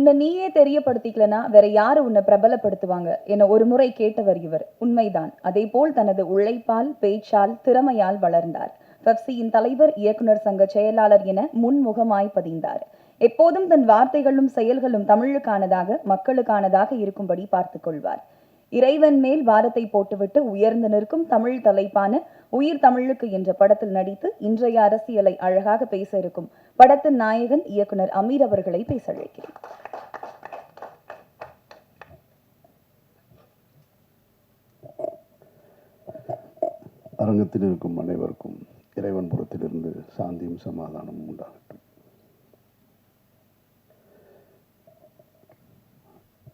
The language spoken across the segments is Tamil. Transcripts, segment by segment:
உன்னை நீயே தெரியப்படுத்திக்கலனா வேற யாரு உன்னை பிரபலப்படுத்துவாங்க என ஒரு முறை கேட்டவர் இவர். உண்மைதான். அதேபோல் தனது உழைப்பால், பேச்சால், திறமையால் வளர்ந்தார். பெப்சியின் தலைவர், இயக்குனர் சங்க செயலாளர் என முன்முகமாய் பதிந்தார். எப்போதும் தன் வார்த்தைகளும் செயல்களும் தமிழுக்கானதாக, மக்களுக்கானதாக இருக்கும்படி பார்த்துக் கொள்வார். இறைவன் மேல் வாரத்தை போட்டுவிட்டு உயர்ந்து நிற்கும் தமிழ் தலைப்பான உயிர் தமிழுக்கு என்ற படத்தில் நடித்து இன்றைய அரசியலை அழகாக பேச இருக்கும் படத்தின் நாயகன் இயக்குனர் அமீர் அவர்களை பேச அழைக்கிறேன். அரங்கத்தில் இருக்கும் அனைவருக்கும் இறைவன் புறத்திலிருந்து சாந்தியும் சமாதானமும் உண்டாகட்டும்.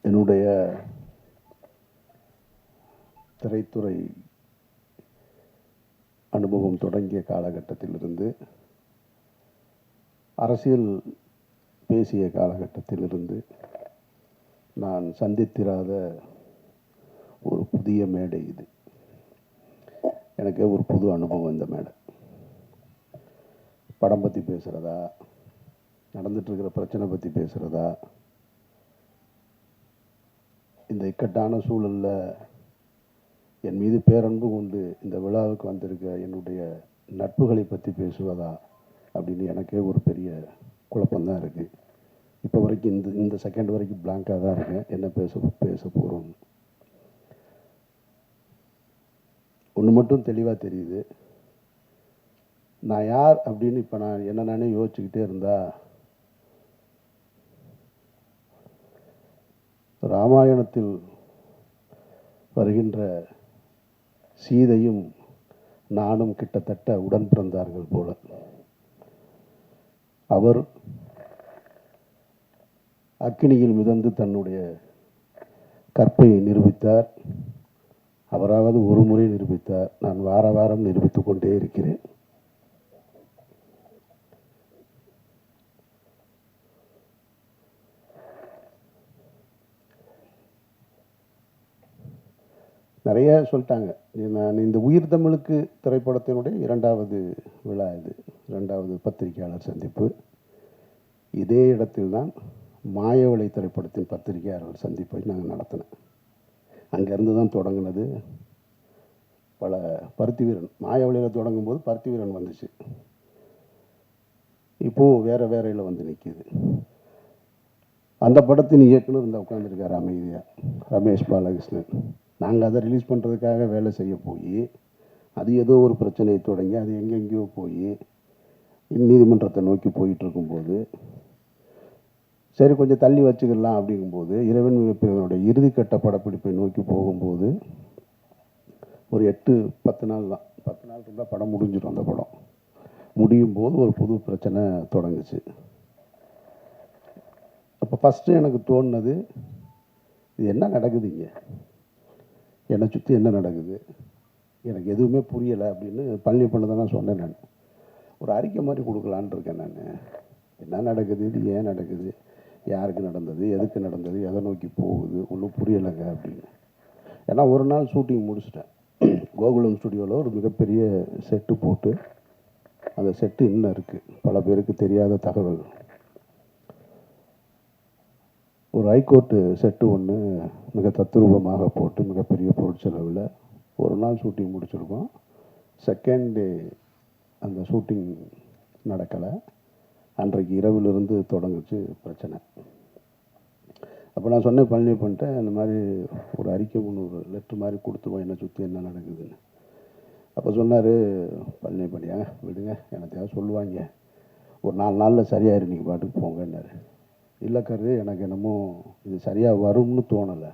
என்னுடைய திரைத்துறை அனுபவம் தொடங்கிய காலகட்டத்திலிருந்து, அரசியல் பேசிய காலகட்டத்திலிருந்து நான் சந்தித்திராத ஒரு புதிய மேடை இது. எனக்கு ஒரு புது அனுபவம் இந்த மேடை. படம் பற்றி பேசுகிறதா, நடந்துட்டுருக்கிற பிரச்சனை பற்றி பேசுகிறதா, இந்த இக்கட்டான சூழலில் என் மீது பேரன்பு கொண்டு இந்த விழாவுக்கு வந்திருக்க என்னுடைய நட்புகளை பற்றி பேசுவதா அப்படின்னு எனக்கே ஒரு பெரிய குழப்பம்தான் இருக்குது. இப்போ வரைக்கும் இந்த செகண்ட் வரைக்கும் பிளாங்காக தான் இருக்கேன். என்ன பேச போகிறோம்னு ஒன்று மட்டும் தெளிவாக தெரியுது. நான் யார் அப்படின்னு இப்போ நான் நானே யோசிச்சுக்கிட்டே இருந்தால், ராமாயணத்தில் வருகின்ற சீதையும் நானும் கிட்டத்தட்ட உடன் பிறந்தார்கள் போல. அவர் அக்கினியில் மிதந்து தன்னுடைய கற்பை நிரூபித்தார். அவராவது ஒரு முறை நிரூபித்தார். நான் வார வாரம் நிரூபித்துக் கொண்டே இருக்கிறேன். நிறைய சொல்லிட்டாங்க. நான் இந்த உயிர் தமிழுக்கு திரைப்படத்தினுடைய 2வது விழா இது, 2வது பத்திரிகையாளர் சந்திப்பு. இதே இடத்தில்தான் மாயவளை திரைப்படத்தின் பத்திரிகையாளர் சந்திப்பை நாங்கள் நடத்தினேன். அங்கேருந்து தான் தொடங்கினது. பல பருத்தி வீரன் மாயவளையில் தொடங்கும் போது பருத்தி வீரன் வந்துச்சு. இப்போது வேறையில் வந்து நிற்கிது. அந்த படத்தின் இயக்குனர் இந்த உட்காந்துருக்கார் அமைதியாக, ரமேஷ் பாலகிருஷ்ணன். நாங்கள் அதை ரிலீஸ் பண்ணுறதுக்காக வேலை செய்ய போய் அது ஏதோ ஒரு பிரச்சனையை தொடங்கி அது எங்கெங்கேயோ போய் நீதிமன்றத்தை நோக்கி போயிட்டுருக்கும்போது, சரி கொஞ்சம் தள்ளி வச்சுக்கலாம் அப்படிங்கும்போது, இறைவன் மிகப்பெரியவனுடைய இறுதிக்கட்ட படப்பிடிப்பை நோக்கி போகும்போது ஒரு 8-10 நாள் தான், 10 நாள் இருந்தால் படம் முடிஞ்சிடும். அந்த படம் முடியும் போது ஒரு புது பிரச்சனை தொடங்குச்சு. அப்போ ஃபஸ்ட்டு எனக்கு தோணுனது, இது என்ன நடக்குதுங்க, என்னை சுற்றி என்ன நடக்குது, எனக்கு எதுவுமே புரியலை அப்படின்னு பழனி பண்ணதான் நான் சொன்னேன். நான் ஒரு அறிக்கை மாதிரி கொடுக்கலான் இருக்கேன். நான் என்ன நடக்குது, இது ஏன் நடக்குது, யாருக்கு நடந்தது, எதுக்கு நடந்தது, எதை நோக்கி போகுது, ஒன்றும் புரியலைங்க அப்படின்னு. ஏன்னா ஒரு நாள் ஷூட்டிங் முடிச்சிட்டேன். கோகுலம் ஸ்டுடியோவில் ஒரு மிகப்பெரிய செட்டு போட்டு, அந்த செட்டு இன்னும் இருக்குது, பல பேருக்கு தெரியாத தகவல். ஒரு ஹைகோர்ட்டு செட்டு ஒன்று மிக தத்ரூபமாக போட்டு மிகப்பெரிய பொருட்செலவில் ஒரு நாள் ஷூட்டிங் முடிச்சிருக்கோம். செகண்ட் டே அந்த ஷூட்டிங் நடக்கலை. அன்றைக்கு இரவிலிருந்து தொடங்குச்சு பிரச்சனை. அப்போ நான் சொன்னேன் பழனி பண்ணிட்டேன், இந்த மாதிரி ஒரு அறிக்கை ஒன்று, ஒரு லெட்ரு மாதிரி கொடுத்துருவோம் என்னை சுற்றி என்ன நடக்குதுன்னு. அப்போ சொன்னார் பழனி பண்ணியாங்க விடுங்க, எனத்தையாவது சொல்லுவாங்க, ஒரு 4 நாளில் சரியாயிரு, நீங்கள் பாட்டுக்கு போங்கன்னாரு. இல்லை கரு, எனக்கு என்னமோ இது சரியாக வரும்னு தோணலை.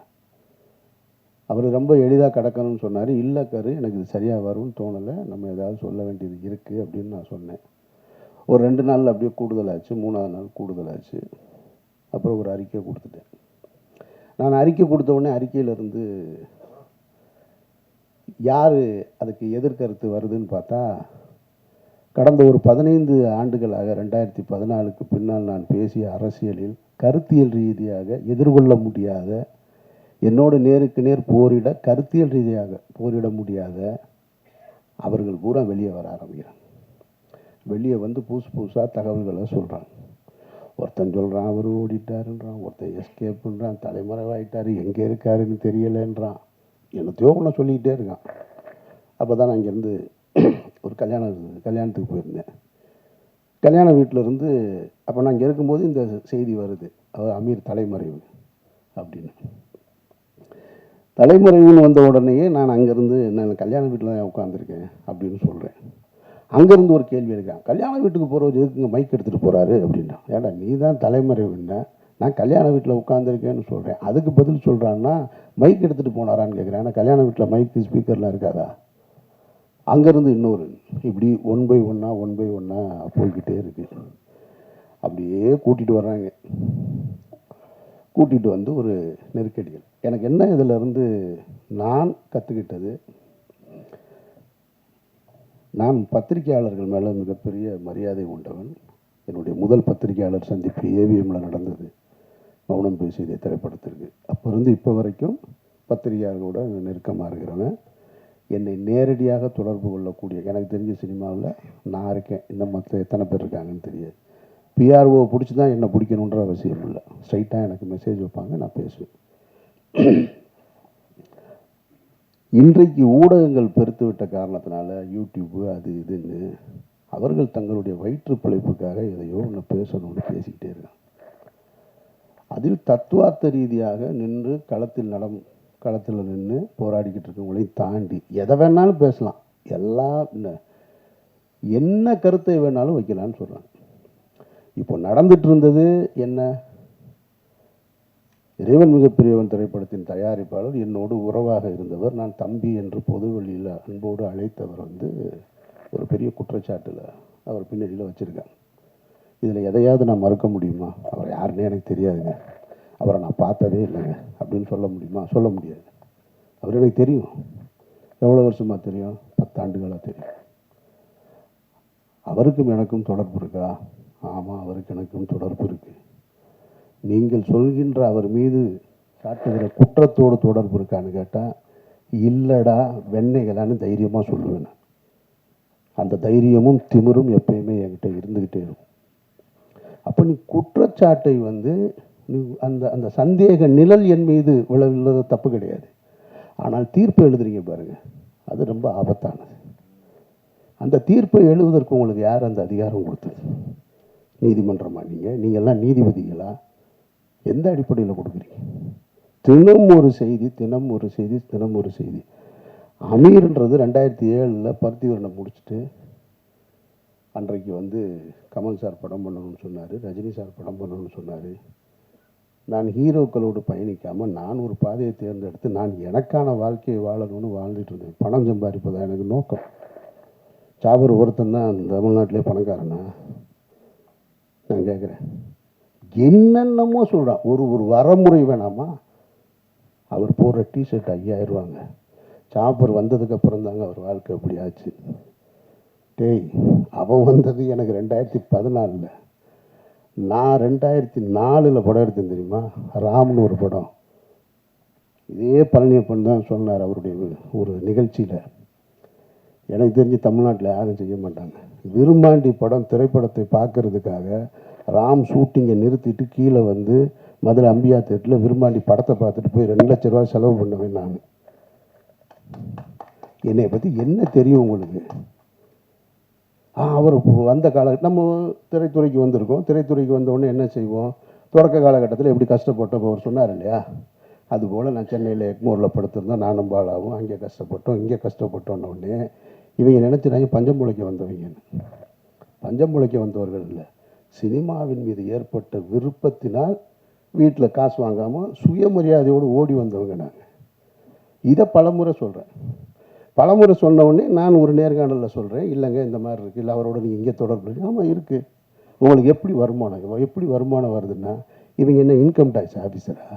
அவர் ரொம்ப எளிதாக கிடக்கணும்னு சொன்னார். இல்லை கரு, எனக்கு இது சரியாக வரும்னு தோணலை, நம்ம ஏதாவது சொல்ல வேண்டியது இருக்குது அப்படின்னு நான் சொன்னேன். ஒரு 2 நாள் அப்படியே கூடுதலாச்சு, 3ஆவது நாள் கூடுதலாச்சு. அப்புறம் ஒரு அறிக்கை கொடுத்துட்டேன். நான் அறிக்கை கொடுத்த உடனே அறிக்கையிலேருந்து யார் அதுக்கு எதிர்கருத்து வருதுன்னு பார்த்தா, கடந்த ஒரு 15 ஆண்டுகளாக 2014க்கு பின்னால் நான் பேசிய அரசியலில் கருத்தியல் ரீதியாக எதிர்கொள்ள முடியாத, என்னோடு நேருக்கு நேர் போரிட கருத்தியல் ரீதியாக போரிட முடியாத அவர்கள் பூரா வெளியே வர ஆரம்பிக்கிறாங்க. வெளியே வந்து புதுசாக தகவல்களை சொல்கிறாங்க. ஒருத்தன் சொல்கிறான் அவர் ஓடிட்டாருன்றான், ஒருத்தன் எஸ்கேப்புன்றான், தலைமறைவாயிட்டார், எங்கே இருக்காருன்னு தெரியலைன்றான், என்னத்தையோ ஒன்று சொல்லிக்கிட்டே இருக்கான். அப்போ தான் நான் இங்கேருந்து ஒரு கல்யாணத்துக்கு போயிருந்தேன். கல்யாண வீட்டிலேருந்து அப்போ நான் இங்கே இருக்கும்போது இந்த செய்தி வருது, அவர் அமீர் தலைமறைவு அப்படின்னு. தலைமறைவுன்னு வந்த உடனேயே நான் அங்கேருந்து நான் கல்யாண வீட்டில் தான் உட்காந்துருக்கேன் அப்படின்னு சொல்கிறேன். அங்கேருந்து ஒரு கேள்வி இருக்கான், கல்யாண வீட்டுக்கு போகிறவர் எதுக்குங்க மைக் எடுத்துகிட்டு போகிறாரு அப்படின்னா. ஏடா நீ தான் தலைமறைவுன்னா, நான் கல்யாண வீட்டில் உட்காந்துருக்கேன்னு சொல்கிறேன். அதுக்கு பதில் சொல்கிறான்னா மைக் எடுத்துகிட்டு போனாரான்னு கேட்குறேன். ஏன்னா கல்யாண வீட்டில் மைக்கு ஸ்பீக்கர்லாம் இருக்காதா. அங்கேருந்து இன்னொரு இப்படி ஒன் பை ஒன்னாக போய்கிட்டே இருக்குது. அப்படியே கூட்டிகிட்டு வர்றாங்க. கூட்டிகிட்டு வந்து ஒரு நெருக்கடிகள். எனக்கு என்ன இதிலிருந்து நான் கற்றுக்கிட்டது, நான் பத்திரிகையாளர்கள் மேலே மிகப்பெரிய மரியாதை உண்டவன். என்னுடைய முதல் பத்திரிகையாளர் சந்திப்பு ஏவிஎம்மில் நடந்தது, மௌனம் பேசியதே திரைப்படத்திற்கு. அப்போ இருந்து இப்போ வரைக்கும் பத்திரிகையாளர்களோட நெருக்கமாக இருக்கிறவன். என்னை நேரடியாக தொடர்பு கொள்ளக்கூடிய, எனக்கு தெரிஞ்ச சினிமாவில் நான் இருக்கேன், இன்னும் மற்ற எத்தனை பேர் இருக்காங்கன்னு தெரியாது. பிஆர்ஓ பிடிச்சி தான் என்னை பிடிக்கணுன்ற அவசியம் இல்லை, ஸ்ட்ரைட்டாக எனக்கு மெசேஜ் வைப்பாங்க, நான் பேசுவேன். இன்றைக்கு ஊடகங்கள் பெருத்து விட்ட காரணத்தினால யூடியூப்பு அது இதுன்னு அவர்கள் தங்களுடைய வயிற்று பிழைப்புக்காக எதையோ ஒன்று பேசணும்னு பேசிக்கிட்டே இருக்காங்க. அதில் தத்துவார்த்த ரீதியாக நின்று களத்தில் நின்று போராடிக்கிட்டு இருக்கவங்களையும் தாண்டி எதை வேணாலும் பேசலாம், எல்லாம் என்ன கருத்தை வேணாலும் வைக்கலான்னு சொல்கிறாங்க. இப்போ நடந்துட்டு இருந்தது என்ன, இறைவன் மிகப்பெரியவன் திரைப்படத்தின் தயாரிப்பாளர் என்னோடு உறவாக இருந்தவர், நான் தம்பி என்று பொதுவெளியில் அன்போடு அழைத்தவர் ஒரு பெரிய குற்றச்சாட்டில் அவர் பின்னணியில் வச்சுருக்காங்க. இதில் எதையாவது நான் மறுக்க முடியுமா? அவர் யாருன்னே எனக்கு தெரியாதுங்க, அவரை நான் பார்த்ததே இல்லைங்க அப்படின்னு சொல்ல முடியுமா? சொல்ல முடியாது. அவர் எனக்கு தெரியும். எவ்வளோ வருஷமாக தெரியும்? 10 ஆண்டுகளாக தெரியும். அவருக்கும் எனக்கும் தொடர்பு இருக்கா? ஆமாம், அவருக்கு எனக்கும் தொடர்பு இருக்குது. நீங்கள் சொல்கின்ற அவர் மீது காட்டுகிற குற்றத்தோடு தொடர்பு இருக்கான்னு கேட்டால் இல்லைடா வெண்ணைகளான்னு தைரியமாக சொல்லுவேன். அந்த தைரியமும் திமிரும் எப்பயுமே என்கிட்ட இருந்துக்கிட்டே இருக்கும். அப்போ நீ குற்றச்சாட்டை நீ அந்த சந்தேக நிழல் என் மீது விழவில்லது தப்பு கிடையாது. ஆனால் தீர்ப்பு எழுதுறீங்க பாருங்கள், அது ரொம்ப ஆபத்தானது. அந்த தீர்ப்பை எழுதுவதற்கு உங்களுக்கு யார் அந்த அதிகாரம் கொடுத்தது? நீதிமன்றமா? நீங்கள்லாம் நீதிபதிகளா? எந்த அடிப்படையில் கொடுக்குறீங்க? தினம் ஒரு செய்தி. அமீர்ன்றது 2007 பருத்திவரனை முடிச்சுட்டு அன்றைக்கு கமல் சார் படம் பண்ணணும்னு சொன்னார், ரஜினி சார் படம் பண்ணணும்னு சொன்னார். நான் ஹீரோக்களோடு பயணிக்காமல் நான் ஒரு பாதையை தேர்ந்தெடுத்து நான் எனக்கான வாழ்க்கையை வாழணும்னு வாழ்ந்துட்டு இருந்தேன். பணம் சம்பாதிப்பதா எனக்கு நோக்கம். சாபர் ஒருத்தன் தான் தமிழ்நாட்டிலே பணக்காரனா? நான் கேட்குறேன். என்னென்னமோ சொல்கிறான். ஒரு வரமுறை வேணாமா? அவர் போடுற டிஷர்ட் 5000 ரூபாங்க. சாப்பர் வந்ததுக்கப்புறம் தாங்க அவர் வாழ்க்கை அப்படி ஆச்சு. டேய், அவன் வந்தது எனக்கு 2014. நான் 2004 படம் எடுத்தேன் தெரியுமா? ராம்னு ஒரு படம். இதே பழனியப்பன் தான் சொன்னார் அவருடைய ஒரு நிகழ்ச்சியில். எனக்கு தெரிஞ்சு தமிழ்நாட்டில் யாரும் செய்ய மாட்டாங்க. விரும்மாண்டி படம் திரைப்படத்தை பார்க்கறதுக்காக ராம் ஷூட்டிங்கை நிறுத்திட்டு கீழே மதுரை அம்பியா தேட்டரில் விரும்மாண்டி படத்தை பார்த்துட்டு போய் 2 லட்ச ரூபா செலவு பண்ணுவேன் நான். என்னை பற்றி என்ன தெரியும் உங்களுக்கு? அவர் வந்த நம்ம திரைத்துறைக்கு வந்திருக்கோம். திரைத்துறைக்கு வந்தவுடனே என்ன செய்வோம்? தொடக்க காலகட்டத்தில் எப்படி கஷ்டப்பட்டோம் அவர் சொன்னார் இல்லையா? அதுபோல் நான் சென்னையில் எக்மோரில் படுத்திருந்தோம், நானும் பாலாவும். அங்கே கஷ்டப்பட்டோம், இங்கே கஷ்டப்பட்டோன்னொடனே இவங்க நினச்சிட்டாங்க பஞ்சம் பிழைக்க வந்தவங்கன்னு. பஞ்சம் பிழைக்க வந்தவர்கள் இல்லை, சினிமாவின் மீது ஏற்பட்ட விருப்பத்தினால் வீட்டில் காசு வாங்காமல் சுயமரியாதையோடு ஓடி வந்தவங்க நாங்கள். இதை பலமுறை சொல்கிறேன். பலமுறை சொன்ன உடனே நான் ஒரு நேர்காணலில் சொல்கிறேன், இல்லைங்க இந்த மாதிரி இருக்குது, இல்லை அவரோட நீங்கள் இங்கே தொடர்பு இருக்குது. ஆமாம் இருக்குது. உங்களுக்கு எப்படி வருமானம் வருதுன்னா, இவங்க என்ன இன்கம் டேக்ஸ் ஆஃபீஸரா?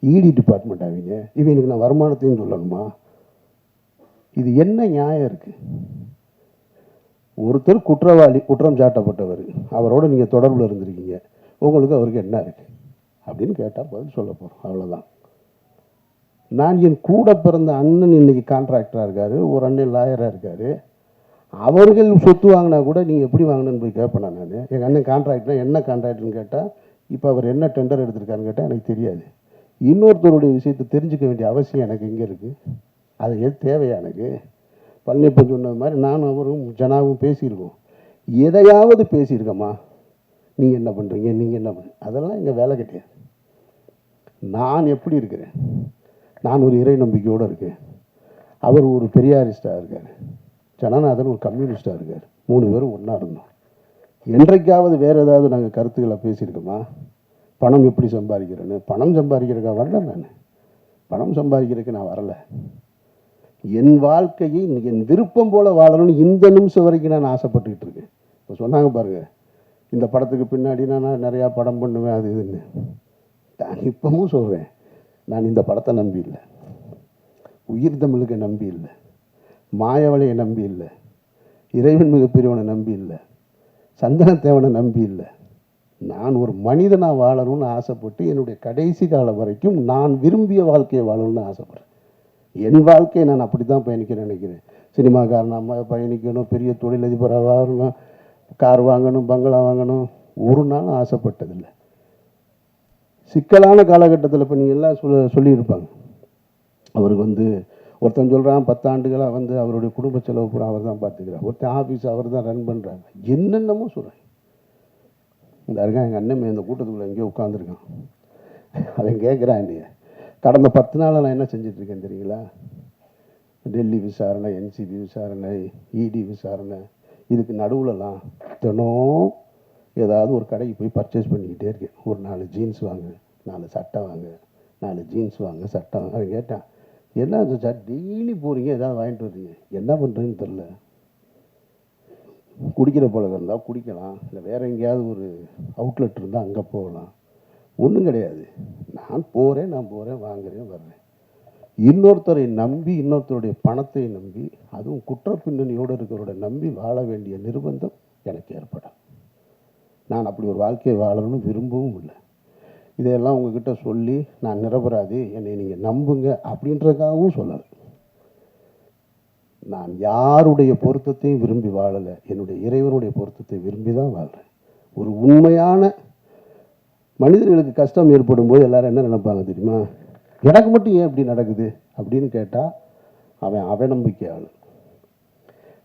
இடி டிபார்ட்மெண்ட் ஆவீங்க, இவங்களுக்கு நான் வருமானத்தையும் சொல்லணுமா? இது என்ன நியாயம் இருக்குது? ஒருத்தர் குற்றவாளி, குற்றம் சாட்டப்பட்டவர், அவரோட நீங்கள் தொடர்பில் இருந்திருக்கீங்க, உங்களுக்கு அவருக்கு என்ன இருக்குது அப்படின்னு கேட்டால் பதில் சொல்ல போகிறோம், அவ்வளோதான். நான் என் கூட பிறந்த அண்ணன் இன்னைக்கு கான்ட்ராக்டராக இருக்கார், ஒரு அண்ணன் லாயராக இருக்கார். அவர்கள் சொத்து வாங்கினா கூட நீங்கள் எப்படி வாங்கினேன்னு போய் கேட்பேன் நான். எங்கள் அண்ணன் கான்ட்ராக்ட்னா என்ன கான்ட்ராக்ட்னு கேட்டால் இப்போ அவர் என்ன டெண்டர் எடுத்திருக்காருன்னு கேட்டால் எனக்கு தெரியாது. இன்னொருத்தருடைய விஷயத்தை தெரிஞ்சுக்க வேண்டிய அவசியம் எனக்கு எங்கே இருக்குது? அது எது தேவையா எனக்கு? பழனியப்பன் சொன்ன மாதிரி நானும் அவரும் ஜனாவும் பேசியிருக்கோம். எதையாவது பேசியிருக்கோமா? நீங்கள் என்ன பண்ணுறீங்க, நீங்கள் என்ன பண்ணுறீங்க, அதெல்லாம் எங்கள் வேலை கிடையாது. நான் எப்படி இருக்கிறேன்? நான் ஒரு இறை நம்பிக்கையோடு இருக்கேன். அவர் ஒரு பெரியாரிஸ்டாக இருக்கார். ஜனநாதன் ஒரு கம்யூனிஸ்டாக இருக்கார். 3 பேரும் ஒன்றா இருந்தோம். என்றைக்காவது வேறு ஏதாவது நாங்கள் கருத்துக்களை பேசியிருக்கோமா? பணம் எப்படி சம்பாதிக்கிறேன்னு? பணம் சம்பாதிக்கிறதுக்காக வரல. நான் பணம் சம்பாதிக்கிறதுக்கு நான் வரலை. என் வாழ்க்கையை என் விருப்பம் போல் வாழணும்னு இந்த நிமிஷம் வரைக்கும் நான் ஆசைப்பட்டுக்கிட்டு இருக்கேன். இப்போ சொன்னாங்க பாருங்கள், இந்த படத்துக்கு பின்னாடி நான் நிறையா படம் பண்ணுவேன் அது இதுன்னு. நான் இப்பவும் சொல்கிறேன், நான் இந்த படத்தை நம்பி இல்லை, உயிர் தமிழுக்கு நம்பி இல்லை, மாயவளையை நம்பி இல்லை, இறைவன் மிகப்பெரியவனை நம்பி இல்லை, சந்தனத்தேவனை நம்பி இல்லை. நான் ஒரு மனிதனாக வாழணும்னு ஆசைப்பட்டு என்னுடைய கடைசி காலம் வரைக்கும் நான் விரும்பிய வாழ்க்கையை வாழணும்னு ஆசைப்பட்றேன். என் வாழ்க்கையை நான் அப்படி தான் பயணிக்கிறேன் நினைக்கிறேன். சினிமாக்காரனாக பயணிக்கணும், பெரிய தொழிலதிபராக வாழணும், கார் வாங்கணும், பங்களா வாங்கணும், ஒரு நாளும் ஆசைப்பட்டதில்லை. சிக்கலான காலகட்டத்தில் இப்போ நீங்கள் எல்லாம் சொல்லியிருப்பாங்க, அவருக்கு ஒருத்தன் சொல்கிறான் 10 ஆண்டுகளாக அவருடைய குடும்ப செலவு பூரா அவர் தான் பார்த்துக்கிறார், ஒருத்தன் ஆஃபீஸ் அவர் தான் ரன் பண்ணுறாங்க, என்னென்னமோ சொல்கிறேன். இந்த இருக்கான் எங்கள் அண்ணன் இந்த கூட்டத்துக்குள்ளே எங்கேயோ உட்காந்துருக்கான். அவன் கேட்குறான், இல்லையா கடந்த 10 நாளில் நான் என்ன செஞ்சிட்ருக்கேன் தெரியுங்களா? டெல்லி விசாரணை, என்சிபி விசாரணை, இடி விசாரணை, இதுக்கு நடுவுலலாம் தினம் ஏதாவது ஒரு கடைக்கு போய் பர்ச்சேஸ் பண்ணிக்கிட்டே இருக்கேன். ஒரு 4 ஜீன்ஸ் வாங்க, 4 சட்டை வாங்க, 4 ஜீன்ஸ் வாங்க, சட்டை வாங்க. அவன் கேட்டான், என்ன சார் டெய்லி போகிறீங்க, ஏதாவது வாங்கிட்டு வர்றீங்க, என்ன பண்ணுறதுன்னு தெரில. குடிக்கிற பழக்கம் இருந்தால் குடிக்கலாம், இல்லை வேறு எங்கேயாவது ஒரு அவுட்லெட் இருந்தால் அங்கே போகலாம். ஒன்றும் கிடையாது. நான் போகிறேன் வாங்குறேன் வர்றேன். இன்னொருத்தரை நம்பி, இன்னொருத்தருடைய பணத்தை நம்பி, அதுவும் குற்ற பின்னணியோடு இருக்கிறவரோட நம்பி வாழ வேண்டிய நிர்பந்தம் எனக்கு ஏற்படும். நான் அப்படி ஒரு வாழ்க்கையை வாழணும்னு விரும்பவும் இல்லை. இதையெல்லாம் உங்ககிட்ட சொல்லி நான் நிரபராதி, என்னை நீங்கள் நம்புங்க அப்படின்றதுக்காகவும் சொல்லலை. நான் யாருடைய பொருத்தத்தையும் விரும்பி வாழலை, என்னுடைய இறைவனுடைய பொருத்தத்தை விரும்பி தான் வாழ்கிறேன். ஒரு உண்மையான மனிதர்களுக்கு கஷ்டம் ஏற்படும் போது எல்லாரும் என்ன நினைப்பாங்க தெரியுமா? எனக்கு மட்டும் ஏன் இப்படி நடக்குது அப்படின்னு கேட்டால் அவன் அவநம்பிக்கையாளன்.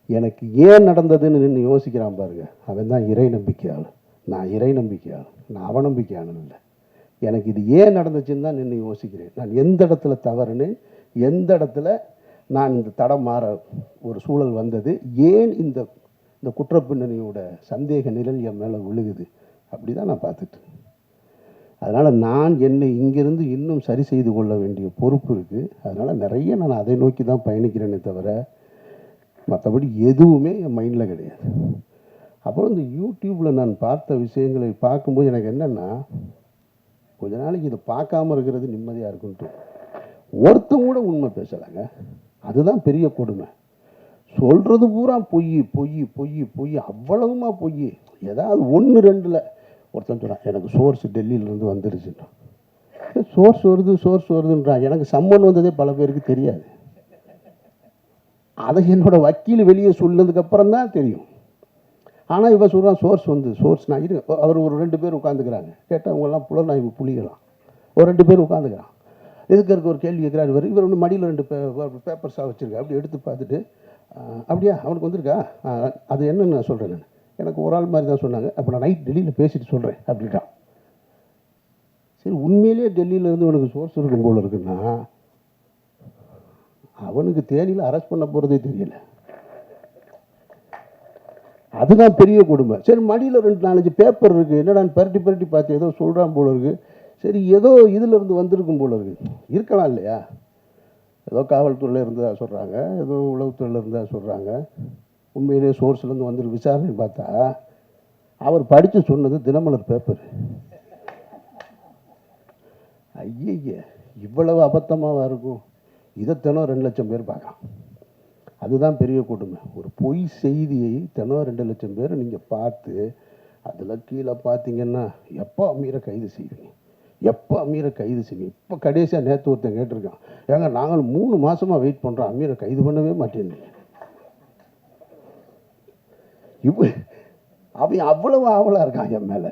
எனக்கு ஏன் நடந்ததுன்னு நின்று யோசிக்கிறான் பாருங்க, அவன் தான் இறை நம்பிக்கையாளன். நான் இறை நம்பிக்கையாளன், நான் அவநம்பிக்கையாளன் இல்லை. எனக்கு இது ஏன் நடந்துச்சுன்னு தான் நின்று யோசிக்கிறேன். நான் எந்த இடத்துல தவறுன்னு, எந்த இடத்துல நான் இந்த தடம் மாற ஒரு சூழல் வந்தது, ஏன் இந்த இந்த குற்றப்பின்னணியோட சந்தேக நிழல் என் மேலே விழுகுது, அப்படி தான் நான் பார்த்துட்டு. அதனால் நான் என்னை இங்கிருந்து இன்னும் சரி செய்து கொள்ள வேண்டிய பொறுப்பு இருக்குது. அதனால் நிறைய நான் அதை நோக்கி தான் பயணிக்கிறேனே தவிர மற்றபடி எதுவுமே என் மைண்டில் கிடையாது. அப்புறம் இந்த யூடியூப்பில் நான் பார்த்த விஷயங்களை பார்க்கும்போது எனக்கு என்னென்னா, கொஞ்ச நாளைக்கு இதை பார்க்காம இருக்கிறது நிம்மதியாக இருக்குன்ட்டு. ஒருத்தன் கூட உண்மை பேசலைங்க, அதுதான் பெரிய கொடுமை. சொல்கிறது பூரா பொய் பொய் பொய் பொய், அவ்வளவுமா பொய். ஏதாவது 1-2 ஒருத்தன் சொன்னான், எனக்கு சோர்ஸ் டெல்லியிலேருந்து வந்துருச்சுன்னா. சோர்ஸ் வருதுன்றான். எனக்கு சம்மன் வந்ததே பல பேருக்கு தெரியாது. அதை என்னோட வக்கீல் வெளியே சொன்னதுக்கப்புறம் தான் தெரியும். ஆனால் இவன் சொல்கிறான் சோர்ஸ் நான் இரு. அவர் ஒரு 2 பேர் உட்காந்துக்கிறாங்க. கேட்டால் அவங்கெல்லாம் புலனாய்வு புலிகளாம். ஒரு 2 பேர் உட்காந்துக்கிறான். எதுக்கு ஒரு கேள்வி கேட்குறாரு. இவர் மடியில் 2 பேப்பர்ஸாக வச்சுருக்கா. அப்படி எடுத்து பார்த்துட்டு, அப்படியா அவனுக்கு வந்திருக்கா, அது என்னன்னு நான் சொல்கிறேன். நான் எனக்கு ஒரு ஆள் மாதிரி தான் சொன்னாங்க. அப்போ நான் நைட் டெல்லியில் பேசிட்டு சொல்கிறேன் அப்படின்ட்டான். சரி, உண்மையிலே டெல்லியிலேருந்து அவனுக்கு சோர்ஸ் இருக்கும் போல் இருக்குன்னா, அவனுக்கு தேனியில் அரெஸ்ட் பண்ண போகிறதே தெரியல. அதுதான் பெரிய கொடுமை. சரி, மடியில் 2-4 பேப்பர் இருக்குது, என்னடான்னு பரட்டி பார்த்து ஏதோ சொல்கிறான் போல இருக்குது. சரி, ஏதோ இதிலிருந்து வந்திருக்கும் போல இருக்குது. இருக்கலாம் இல்லையா? ஏதோ காவல்துறையில் இருந்தால் சொல்கிறாங்க, ஏதோ உளவுத்துறையில் இருந்தால் சொல்கிறாங்க. உண்மையிலே சோர்ஸ்லேருந்து வந்துருக்கு. விசாரணை பார்த்தா அவர் படித்து சொன்னது தினமலர் பேப்பர். ஐய, இவ்வளவு அபத்தமாக இருக்கும். இதை தினம் 2 லட்சம் பேர் பார்க்கலாம். அதுதான் பெரிய கொடுமை. ஒரு பொய் செய்தியை தினம் 2 லட்சம் பேர் நீங்கள் பார்த்து, அதில் கீழே பார்த்தீங்கன்னா எப்போ அமீரை கைது செய்வீங்க, எப்போ அமீரை கைது செய்வீங்க. இப்போ கடைசியாக நேற்று ஒருத்தன் கேட்டிருக்கான், ஏங்க நாங்கள் 3 மாதமாக வெயிட் பண்ணுறோம், அமீரை கைது பண்ணவே மாட்டேன்னு. இப்போ அவன் அவ்வளவு ஆவலாக இருக்கான் என் மேலே.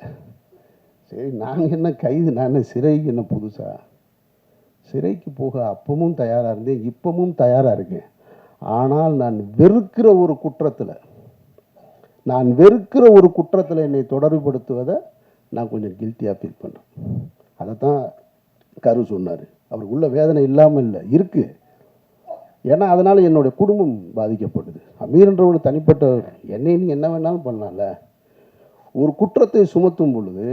சரி, நாங்கள் என்ன கைது, நான் என்ன சிறைக்கு என்ன புதுசா? சிறைக்கு போக அப்பவும் தயாராக இருந்தேன், இப்பவும் தயாராக இருக்கேன். ஆனால் நான் வெறுக்கிற ஒரு குற்றத்தில் என்னை தொடர்புபடுத்துவதை நான் கொஞ்சம் கில்ட்டியாக ஃபீல் பண்ணுறேன். அதை தான் கரு சொன்னார். அவருக்கு உள்ள வேதனை இல்லாமல் இல்லை, இருக்குது. ஏன்னா அதனால் என்னுடைய குடும்பம் பாதிக்கப்படுது. அமீர்ன்றவங்க தனிப்பட்ட என்னை நீ என்ன வேணாலும் பண்ணலாம்ல. ஒரு குற்றத்தை சுமத்தும் பொழுது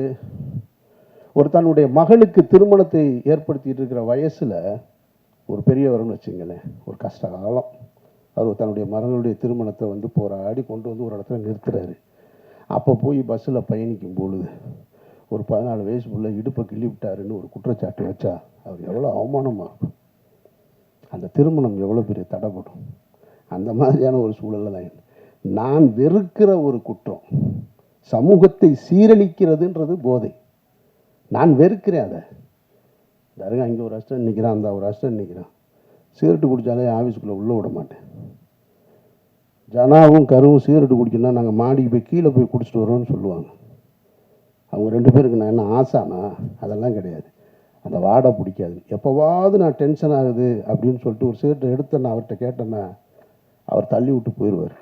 ஒரு தன்னுடைய மகளுக்கு திருமணத்தை ஏற்படுத்திட்டு இருக்கிற வயசில் ஒரு பெரியவர்னு வச்சுங்களேன், ஒரு கஷ்ட காலம், அவர் தன்னுடைய மகளுடைய திருமணத்தை வந்து போராடி கொண்டு வந்து ஒரு இடத்துல நிறுத்துறாரு. அப்போ போய் பஸ்ஸில் பயணிக்கும் பொழுது ஒரு 14 வயசுக்குள்ள இடுப்பை கிள்ளி விட்டாருன்னு ஒரு குற்றச்சாட்டு வச்சா அவர் எவ்வளோ அவமானமாக இருக்கும். அந்த திருமணம் எவ்வளோ பெரிய தடைப்படும். அந்த மாதிரியான ஒரு சூழலில் தான் நான் வெறுக்கிற ஒரு குற்றம் சமூகத்தை சீரழிக்கிறதுன்றது போதை. நான் வெறுக்கிறேன் அதை. தருங்க இங்கே ஒரு அஸ்டன் நிற்கிறான், அந்த ஒரு அஸ்டன் நிற்கிறான், சிகரெட்டு குடித்தாலே ஆஃபீஸுக்குள்ளே உள்ளே விட மாட்டேன். ஜனாவும் கருவும் சிகரெட்டு குடிக்கணும்னா நாங்கள் மாடிக்கு போய் கீழே போய் குடிச்சிட்டு வரோம்னு சொல்லுவாங்க. அவங்க 2 பேருக்கு நான் என்ன ஆசானா? அதெல்லாம் கிடையாது. அந்த வாடை பிடிக்காது. எப்போவாவது நான் டென்ஷன் ஆகுது அப்படின்னு சொல்லிட்டு ஒரு சிகரெட்டை எடுத்தேன்னா அவர்கிட்ட கேட்டேன்னா அவர் தள்ளி விட்டு போயிடுவார்.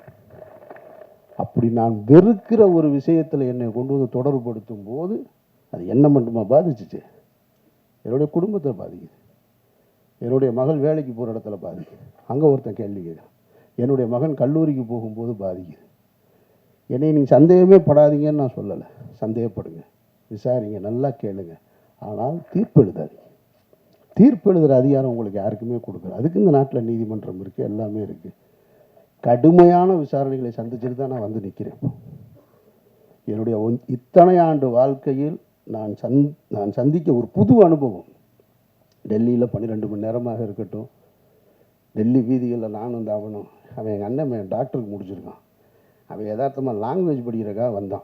அப்படி நான் வெறுக்கிற ஒரு விஷயத்தில் என்னை கொண்டு வந்து தொடர்புபடுத்தும் போது அது என்ன மட்டுமா பாதிச்சிச்சு? என்னுடைய குடும்பத்தை பாதிக்குது. என்னுடைய மகள் வேலைக்கு போகிற இடத்துல பாதிக்குது. அங்கே ஒருத்தன் கேள்வி கேட்குறான். என்னுடைய மகன் கல்லூரிக்கு போகும்போது பாதிக்குது. என்னை நீங்கள் சந்தேகமே படாதீங்கன்னு நான் சொல்லலை. சந்தேகப்படுங்க, விசாரிங்க, நல்லா கேளுங்க. ஆனால் தீர்ப்பு எழுதாதீங்க. தீர்ப்பு எழுதுகிற அதிகாரம் உங்களுக்கு யாருக்குமே கொடுக்குறது. அதுக்கு இந்த நாட்டில் நீதிமன்றம் இருக்குது, எல்லாமே இருக்குது. கடுமையான விசாரணைகளை சந்திச்சுட்டு தான் நான் வந்து நிற்கிறேன். என்னுடைய இத்தனை ஆண்டு வாழ்க்கையில் நான் சந்திக்க ஒரு புது அனுபவம். டெல்லியில் 12 மணி நேரமாக இருக்கட்டும், டெல்லி வீதிகளில் நானும் வந்து அவன் எங்கள் அண்ணன் டாக்டருக்கு முடிச்சிருக்கான். அவன் யதார்த்தமாக லாங்குவேஜ் படிக்கிறக்காக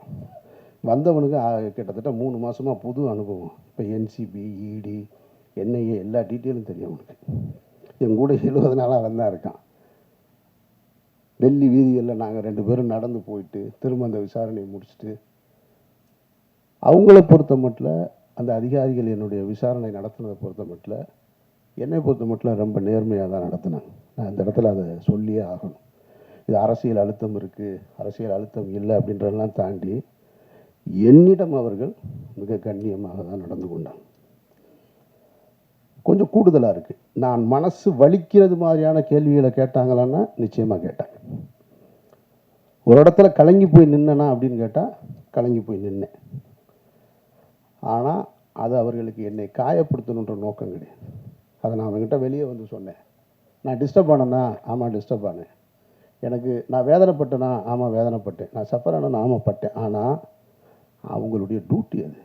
வந்தவனுக்கு கிட்டத்தட்ட 3 மாதமாக புது அனுபவம். இப்போ என்சிபி, இடி, என்ஐஏ எல்லா டீட்டெயிலும் தெரியும் அவனுக்கு. என் கூட 70 நாளாக வந்தான் இருக்கான். டெல்லி வீதிகளில் நாங்கள் 2 பேரும் நடந்து போயிட்டு திரும்ப அந்த விசாரணையை முடிச்சுட்டு, அவங்கள பொறுத்த மட்டும் அந்த அதிகாரிகள் என்னுடைய விசாரணை நடத்துனதை பொறுத்த மட்டும், என்னை பொறுத்த மட்டும் ரொம்ப நேர்மையாக தான் நடத்தினாங்க. நான் இந்த இடத்துல அதை சொல்லியே ஆகணும். இது அரசியல் அழுத்தம் இருக்குது, அரசியல் அழுத்தம் இல்லை அப்படின்றதெல்லாம் தாண்டி என்னிடம் அவர்கள் மிக கண்ணியமாக தான் நடந்து கொண்டாங்க. கொஞ்சம் கூடுதலாக இருக்குது. நான் மனசு வலிக்கிறது மாதிரியான கேள்விகளை கேட்டாங்களான்னா நிச்சயமாக கேட்டேன். ஒரு இடத்துல கலங்கி போய் நின்னேனா அப்படின்னு கேட்டால் கலங்கி போய் நின்னேன். ஆனால் அது அவர்களுக்கு என்னை காயப்படுத்தணுன்ற நோக்கம் கிடையாது. அதை நான் அவங்ககிட்ட வெளியே வந்து சொன்னேன். நான் டிஸ்டர்ப் ஆனேன்னா ஆமாம் டிஸ்டர்ப் ஆனேன். நான் வேதனைப்பட்டேனா ஆமாம் வேதனைப்பட்டேன். நான் சஃபர் ஆனேன்னா ஆமாம் பட்டேன். ஆனால் அவங்களுடைய டியூட்டி அது,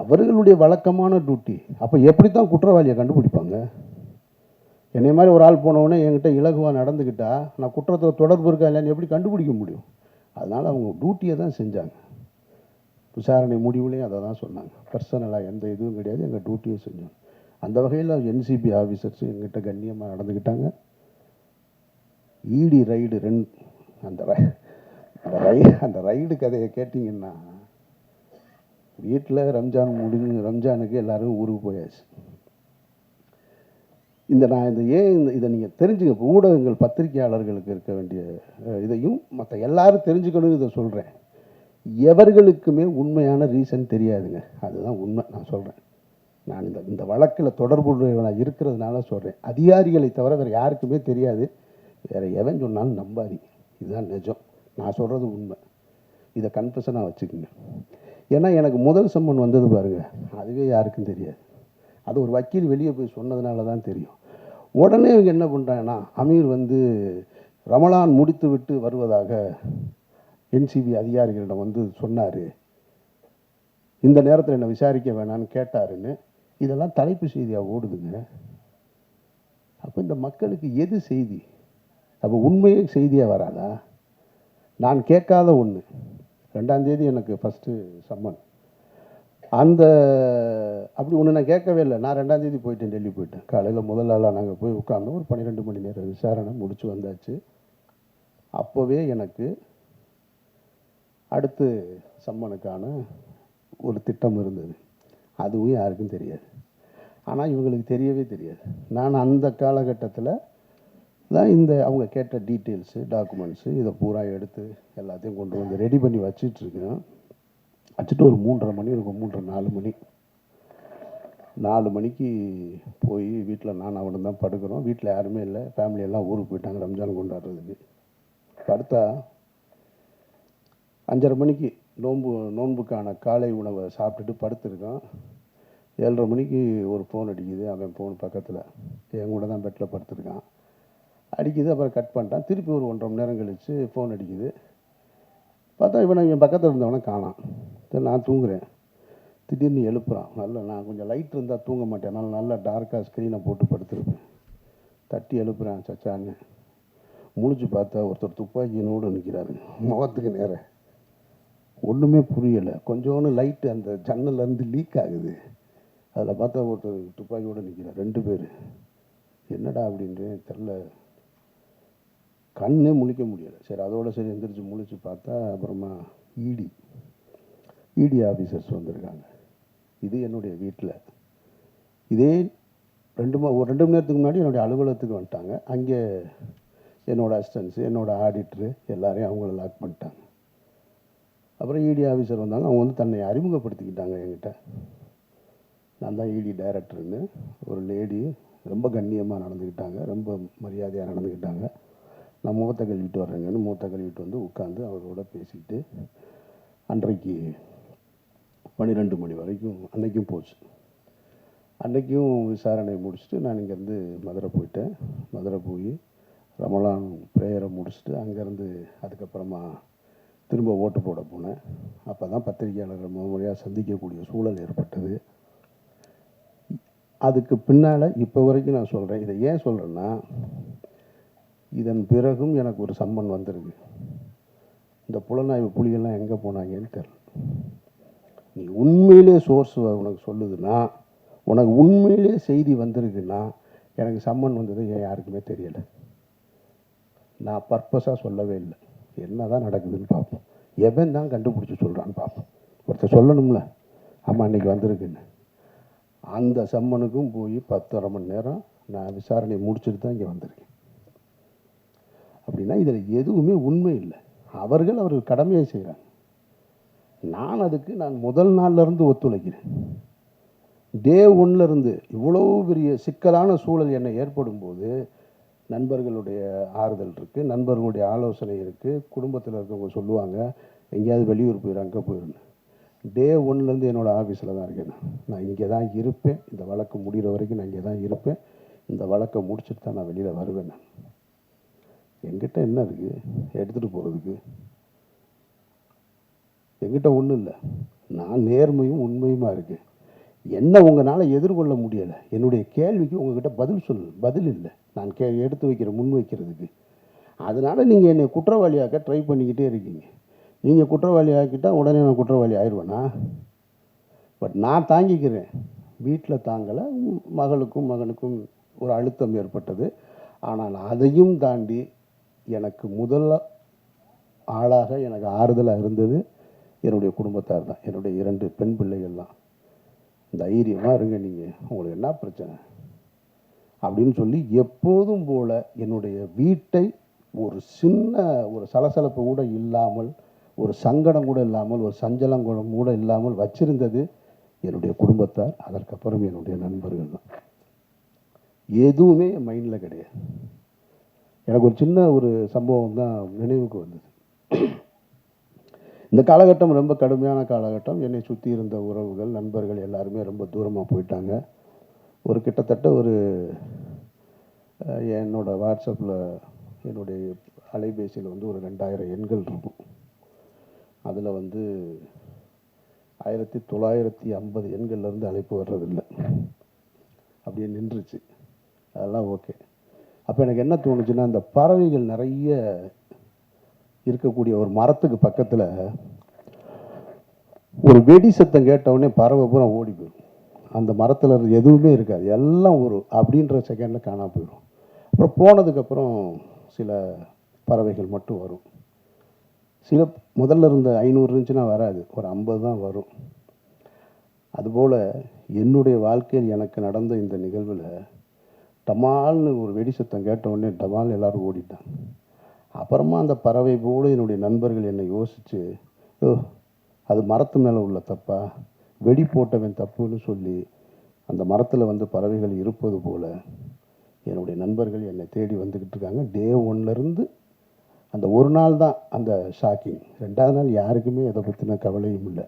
அவர்களுடைய வழக்கமான டியூட்டி. அப்போ எப்படி தான் குற்றவாளியை கண்டுபிடிப்பாங்க? என்னை மாதிரி ஒரு ஆள் போனவுடனே என்கிட்ட இலகுவாக நடந்துக்கிட்டா நான் குற்றத்தில் தொடர்பு இருக்கா இல்லைன்னு எப்படி கண்டுபிடிக்க முடியும்? அதனால் அவங்க டியூட்டியை தான் செஞ்சாங்க. விசாரணை முடிவுலையும் அதை தான் சொன்னாங்க. பர்சனலாக எந்த இதுவும் கிடையாது, எங்கள் டியூட்டியும் செஞ்சோம். அந்த வகையில் என்சிபி ஆஃபீஸர்ஸ் எங்கிட்ட கண்ணியமாக நடந்துக்கிட்டாங்க. இடி ரைடு அந்த ரைடு கதையை கேட்டிங்கன்னா, வீட்டில் ரம்ஜானுக்கு எல்லோரும் ஊருக்கு போயாச்சு. இதை நீங்கள் தெரிஞ்சுங்க. இப்போ ஊடகங்கள் பத்திரிகையாளர்களுக்கு இருக்க வேண்டிய இதையும் மற்ற எல்லாரும் தெரிஞ்சுக்கணும். இதை சொல்கிறேன். எவர்களுக்குமே உண்மையான ரீசன் தெரியாதுங்க. அதுதான் உண்மை. நான் சொல்கிறேன். நான் இந்த வழக்கில் தொடர்புடையவனாக இருக்கிறதுனால சொல்கிறேன். அதிகாரிகளை தவிர வேறு யாருக்குமே தெரியாது. வேறு எவன் சொன்னாலும் நம்பாதீங்க. இதுதான் நிஜம். நான் சொல்கிறது உண்மை. இதை கன்ஃபெஷனாக வச்சுக்கோங்க. ஏன்னா எனக்கு முதல் சம்மன் வந்தது பாருங்கள், அதுவே யாருக்கும் தெரியாது. அது ஒரு வக்கீல் வெளியே போய் சொன்னதுனால தான் தெரியும். உடனே இவங்க என்ன பண்ணுறாங்கன்னா, அமீர் வந்து ரமலான் முடித்து விட்டு வருவதாக என்சிபி அதிகாரிகளிடம் வந்து சொன்னார், இந்த நேரத்தில் என்னை விசாரிக்க வேணான்னு கேட்டாருன்னு இதெல்லாம் தலைப்பு செய்தியாக ஓடுதுங்க. அப்போ இந்த மக்களுக்கு எது செய்தி? அப்போ உண்மையே செய்தியாக வராதா? நான் கேட்காத ஒன்று. 2ஆம் தேதி எனக்கு ஃபஸ்ட்டு சம்மன். அப்படி ஒன்று நான் கேட்கவே இல்லை. நான் 2ஆம் தேதி போயிட்டேன், டெல்லி போயிட்டேன். காலையில் முதல் நாளாக நாங்கள் போய் உட்கார்ந்தோம். ஒரு 12 மணி நேரம் விசாரணை முடிச்சு வந்தாச்சு. அப்போவே எனக்கு அடுத்து சம்மனுக்கான ஒரு திட்டம் இருந்தது. அதுவும் யாருக்கும் தெரியாது. ஆனால் இவங்களுக்கு தெரியவே தெரியாது. நான் அந்த காலகட்டத்தில் தான் அவங்க கேட்ட டீட்டெயில்ஸு, டாக்குமெண்ட்ஸு இதை பூரா எடுத்து எல்லாத்தையும் கொண்டு வந்து ரெடி பண்ணி வச்சிட்ருக்கேன். வச்சுட்டு ஒரு 3:30 மணி இருக்கும், 3:30 4 மணி. 4 மணிக்கு போய் வீட்டில் நான் அவனும் தான் படுக்கிறோம். வீட்டில் யாருமே இல்லை, ஃபேமிலி எல்லாம் ஊருக்கு போயிட்டாங்க ரம்ஜான் கொண்டாடுறதுக்கு. படுத்தா 5:30 மணிக்கு நோன்புக்கான காலை உணவை சாப்பிட்டுட்டு படுத்துருக்கான். 7:30 மணிக்கு ஒரு ஃபோன் அடிக்குது. அவன் ஃபோன் பக்கத்தில் என் கூட தான் பெட்டில் படுத்துருக்கான். அடிக்குது, அப்புறம் கட் பண்ணிட்டான். திருப்பி ஒரு 1.5 மணி நேரம் கழித்து ஃபோன் அடிக்குது. பார்த்தா என் பக்கத்தில் இருந்தவனை காணாம். சரி, நான் தூங்குறேன். திடீர்னு எழுப்புறான். நான் கொஞ்சம் லைட் இருந்தால் தூங்க மாட்டேன், அதனால் நல்லா டார்க்காக ஸ்க்ரீனை போட்டு படுத்துருப்பேன். தட்டி எழுப்புறான், சச்சான்னு. முழிச்சு பார்த்தா ஒருத்தர் துப்பாக்கியினோடு நிற்கிறாரு, முகத்துக்கு நேர. ஒன்றுமே புரியலை. கொஞ்சோன்னு லைட்டு அந்த ஜன்னல்லேருந்து லீக் ஆகுது. அதில் பார்த்தா ஒருத்தர் துப்பாக்கியோடு நிற்கிறார், 2 பேர். என்னடா அப்படின்ட்டு தெரில, கண்ணே முழிக்க முடியலை. சரி, அதோடு சரி எந்திரிச்சு முழிச்சு பார்த்தா அப்புறமா இடி ஆஃபீஸர்ஸ் வந்திருக்காங்க. இது என்னுடைய வீட்டில். இதே ஒரு 2 மணி நேரத்துக்கு முன்னாடி என்னுடைய அலுவலகத்துக்கு வந்துட்டாங்க. அங்கே என்னோடய அசிஸ்டன்ஸு, என்னோடய ஆடிட்ரு எல்லாரையும் அவங்கள லாக் பண்ணிட்டாங்க. அப்புறம் இடி ஆஃபீஸர் வந்தாங்க. அவங்க வந்து தன்னை அறிமுகப்படுத்திக்கிட்டாங்க என்கிட்ட. நான் தான் இடி டைரக்டர்னு. ஒரு லேடி ரொம்ப கண்ணியமாக நடந்துக்கிட்டாங்க, ரொம்ப மரியாதையாக நடந்துக்கிட்டாங்க. நான் முகத்தை கழுவிட்டு வர்றேங்கன்னு முகத்தை கழுவிட்டு வந்து உட்காந்து அவரோட பேசிக்கிட்டு அன்றைக்கு 12 மணி வரைக்கும் அன்றைக்கும் போச்சு. அன்றைக்கும் விசாரணை முடிச்சுட்டு நான் இங்கேருந்து மதுரை போயிட்டேன். மதுரை போய் ரமலான் ப்ரேயரை முடிச்சுட்டு அங்கேருந்து அதுக்கப்புறமா திரும்ப ஓட்டு போட போனேன். அப்போ தான் பத்திரிகையாளர்கள் முறையாக சந்திக்கக்கூடிய சூழல் ஏற்பட்டது. அதுக்கு பின்னால் இப்போ வரைக்கும் நான் சொல்கிறேன். இதை ஏன் சொல்கிறேன்னா, இதன் பிறகும் எனக்கு ஒரு சம்மன் வந்திருக்கு. இந்த புலனாய்வு புலிகள்லாம் எங்கே போனாங்கன்னு தெரியல. நீ உண்மையிலே சோர்ஸ் உனக்கு சொல்லுதுன்னா, உனக்கு உண்மையிலே செய்தி வந்திருக்குன்னா, எனக்கு சம்மன் வந்தது ஏன் யாருக்குமே தெரியலை. நான் பர்பஸாக சொல்லவே இல்லை. என்ன தான் நடக்குதுன்னு பார்ப்போம். எவன் தான் கண்டுபிடிச்சி சொல்கிறான்னு பார்ப்போம். ஒருத்தர் சொல்லணும்ல, ஆமாம் அன்றைக்கி வந்திருக்குன்னு. அந்த சம்மனுக்கும் போய் 10.5 மணி நேரம் நான் விசாரணை முடிச்சுட்டு தான் இங்கே வந்திருக்கேன். அப்படின்னா இதில் எதுவுமே உண்மை இல்லை. அவர்கள் கடமையை செய்கிறாங்க. நான் முதல் நாள்லேருந்து ஒத்துழைக்கிறேன். டே 1லேருந்து இவ்வளோ பெரிய சிக்கலான சூழல் என்னை ஏற்படும் போது நண்பர்களுடைய ஆறுதல் இருக்குது, நண்பர்களுடைய ஆலோசனை இருக்குது. குடும்பத்தில் இருக்கவங்க சொல்லுவாங்க, எங்கேயாவது வெளியூர் போயிடும், அங்கே போயிடுன்னு. டே 1லேருந்து என்னோடய ஆஃபீஸில் தான் இருக்கேன். நான் இங்கே தான் இருப்பேன். இந்த வழக்கு முடிகிற வரைக்கும் நான் இங்கே தான் இருப்பேன். இந்த வழக்கை முடிச்சுட்டு தான் நான் வெளியில் வருவேன். நான் என்கிட்ட என்ன இருக்குது எடுத்துகிட்டு போகிறதுக்கு? என்கிட்ட ஒன்றும் இல்லை. நான் நேர்மையும் உண்மையுமா இருக்கேன். என்ன உங்களால் எதிர்கொள்ள முடியலை, என்னுடைய கேள்விக்கு உங்ககிட்ட பதில் இல்லை. நான் எடுத்து முன் வைக்கிறதுக்கு. அதனால் நீங்கள் என்னை குற்றவாளியாக்க ட்ரை பண்ணிக்கிட்டே இருக்கீங்க. நீங்கள் குற்றவாளி ஆக்கிட்டால் உடனே நான் குற்றவாளி ஆயிடுவேனா? பட் நான் தாங்கிக்கிறேன். வீட்டில் தாங்கலை, மகளுக்கும் மகனுக்கும் ஒரு அழுத்தம் ஏற்பட்டது. ஆனால் அதையும் தாண்டி எனக்கு முதல் ஆளாக எனக்கு ஆறுதலாக இருந்தது என்னுடைய குடும்பத்தார் தான், என்னுடைய 2 பெண் பிள்ளைகள் தான். தைரியமாக இருங்க, நீங்கள் உங்களுக்கு என்ன பிரச்சனை அப்படின்னு சொல்லி எப்போதும் போல் என்னுடைய வீட்டை ஒரு சலசலப்பு கூட இல்லாமல், ஒரு சங்கடம் கூட இல்லாமல், ஒரு சஞ்சலம் கூட இல்லாமல் வச்சிருந்தது என்னுடைய குடும்பத்தார். அதற்கப்புறம் என்னுடைய நண்பர்கள் தான். எதுவுமே என் மைண்டில் கிடையாது. எனக்கு ஒரு சின்ன சம்பவம் தான் நினைவுக்கு வந்தது. இந்த காலகட்டம் ரொம்ப கடுமையான காலகட்டம். என்னை சுற்றி இருந்த உறவுகள், நண்பர்கள் எல்லாருமே ரொம்ப தூரமாக போயிட்டாங்க. கிட்டத்தட்ட என்னோடய வாட்ஸ்அப்பில், என்னுடைய அலைபேசியில் ஒரு 2000 எண்கள் இருக்கும். அதில் 1950 எண்கள்லேருந்து அழைப்பு வர்றதில்லை, அப்படியே நின்றுச்சு. அதெல்லாம் ஓகே. அப்போ எனக்கு என்ன தோணுச்சுன்னா, இந்த பறவைகள் நிறைய இருக்கக்கூடிய ஒரு மரத்துக்கு பக்கத்தில் ஒரு வெடி சத்தம் கேட்டவுடனே பறவை பூரா ஓடி போயிடும். அந்த மரத்தில் எதுவுமே இருக்காது, எல்லாம் அப்படின்ற செகண்டில் காணாமல் போயிடும். அப்புறம் போனதுக்கப்புறம் சில பறவைகள் மட்டும் வரும். சில முதல்ல இருந்த 500 இருந்துச்சுன்னா வராது, ஒரு 50 தான் வரும். அதுபோல் என்னுடைய வாழ்க்கையில் எனக்கு நடந்த இந்த நிகழ்வில் டமால்னு ஒரு வெடி சத்தம் கேட்ட உடனே டமால் எல்லோரும் ஓடிட்டாங்க. அப்புறமா அந்த பறவை போல் என்னுடைய நண்பர்கள் என்னை யோசித்து, ஓ அது மரத்து மேலே உள்ள தப்பா, வெடி போட்டவன் தப்புன்னு சொல்லி அந்த மரத்தில் வந்து பறவைகள் இருப்பது போல் என்னுடைய நண்பர்கள் என்னை தேடி வந்துக்கிட்டு இருக்காங்க. டே 1லேருந்து அந்த ஒரு நாள் தான் அந்த ஷாக்கிங். 2வது நாள் யாருக்குமே இதை பற்றின கவலையும் இல்லை,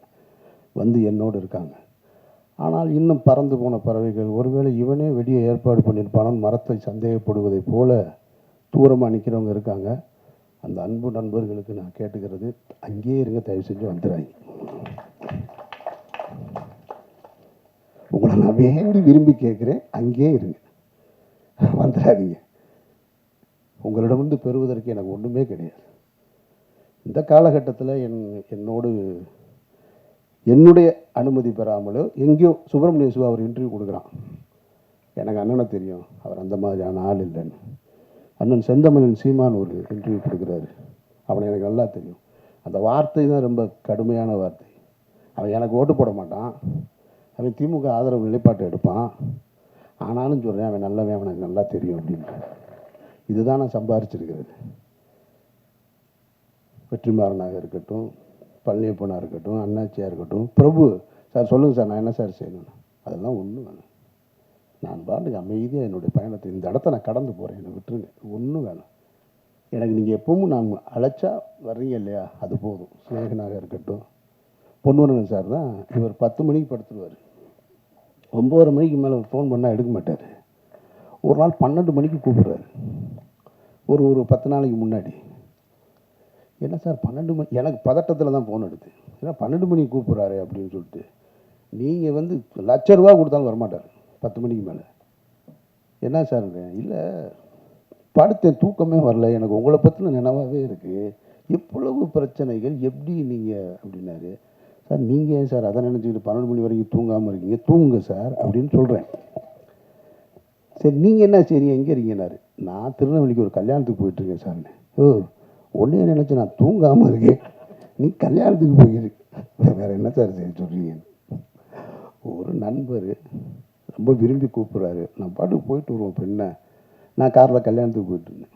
வந்து என்னோடு இருக்காங்க. ஆனால் இன்னும் பறந்து போன பறவைகள், ஒருவேளை இவனே வெடியை ஏற்பாடு பண்ணியிருப்பானு மரத்தை சந்தேகப்படுவதைப் போல தூரமாக நிற்கிறவங்க இருக்காங்க. அந்த அன்பு நண்பர்களுக்கு நான் கேட்டுக்கிறது, அங்கேயே இருங்க, தயவு செஞ்சு வந்துடுறாங்க. உங்களை நான் வேண்டி விரும்பி கேட்குறேன், அங்கேயே இருங்க, வந்துடாதீங்க. உங்களிடமிருந்து பெறுவதற்கு எனக்கு ஒன்றுமே கிடையாது. இந்த காலகட்டத்தில் என்னோடு என்னுடைய அனுமதி பெறாமலோ எங்கேயோ சுப்பிரமணிய சிவா அவர் இன்டர்வியூ கொடுக்குறான். எனக்கு அண்ணனை தெரியும், அவர் அந்த மாதிரியான ஆள் இல்லைன்னு. அண்ணன் செந்தமலன் சீமான் ஒரு இன்டர்வியூ கொடுக்குறாரு, அவனை எனக்கு நல்லா தெரியும். அந்த வார்த்தை தான் ரொம்ப கடுமையான வார்த்தை. அவன் எனக்கு ஓட்டு போட மாட்டான், அவன் திமுக ஆதரவு நிலைப்பாட்டை எடுப்பான், ஆனாலும் சொல்கிறேன் அவன் நல்லவன், அவனுக்கு நல்லா தெரியும் அப்படின்னு. இதுதான் நான் சம்பாரிச்சிருக்கிறது. வெற்றிமாறனாக இருக்கட்டும், பழனியப்பனாக இருக்கட்டும், அண்ணாச்சியாக இருக்கட்டும், பிரபு சார் சொல்லுங்கள் சார் நான் என்ன சார் செய்யணும், அதெல்லாம் ஒன்றும் வேணும். நான் பாட்டுக்கு அமைதியாக என்னுடைய பயணத்தை, இந்த இடத்த நான் கடந்து போகிறேன், என்னை விட்டுருங்க, ஒன்றும் வேணும் எனக்கு. நீங்கள் எப்பவும் நான் அழைச்சா வர்றீங்க இல்லையா, அது போதும். ஸ்நேகனாக இருக்கட்டும், பொன்வரன் சார் தான், இவர் 10 மணிக்கு படுத்துருவார், 9:30 மணிக்கு மேலே ஃபோன் பண்ணால் எடுக்க மாட்டார். ஒரு நாள் 12 மணிக்கு கூப்பிட்றாரு, ஒரு 10 நாளைக்கு முன்னாடி. என்ன சார் 12 மணி, எனக்கு பதட்டத்தில் தான் ஃபோன் எடுத்து, ஏன்னா 12 மணிக்கு கூப்பிட்றாரு அப்படின்னு சொல்லிட்டு. நீங்கள் வந்து ₹1,00,000 கொடுத்தாலும் வரமாட்டார் 10 மணிக்கு மேலே. என்ன சார், இல்லை படுத்தேன், தூக்கமே வரல, எனக்கு உங்களை பற்றின நினைவாகவே இருக்குது, இவ்வளவு பிரச்சனைகள் எப்படி நீங்கள் அப்படின்னாரு. சார் நீங்கள் ஏன் சார் அதை நினச்சிக்கிட்டு 12 மணி வரைக்கும் தூங்காமல் இருக்கீங்க, தூங்குங்க சார் அப்படின்னு சொல்கிறேன். சரி நீங்கள் என்ன செய்றீங்க, எங்கே இருக்கீங்கன்னாரு. நான் திருநெல்வேலிக்கு ஒரு கல்யாணத்துக்கு போயிட்டுருக்கேன் சார்னு. ஓ ஒன்றே நினச்சி நான் தூங்காமல் இருக்கேன், நீ கல்யாணத்துக்கு போயிருக்கு, வேறு என்ன சார் செய்ய சொல்கிறீங்க. ஒரு நண்பர் ரொம்ப விரும்பி கூப்பிட்றாரு, நான் பாட்டுக்கு போயிட்டு வருவோம் பெண்ணை, நான் காரில் கல்யாணத்துக்கு போயிட்டுருந்தேன்.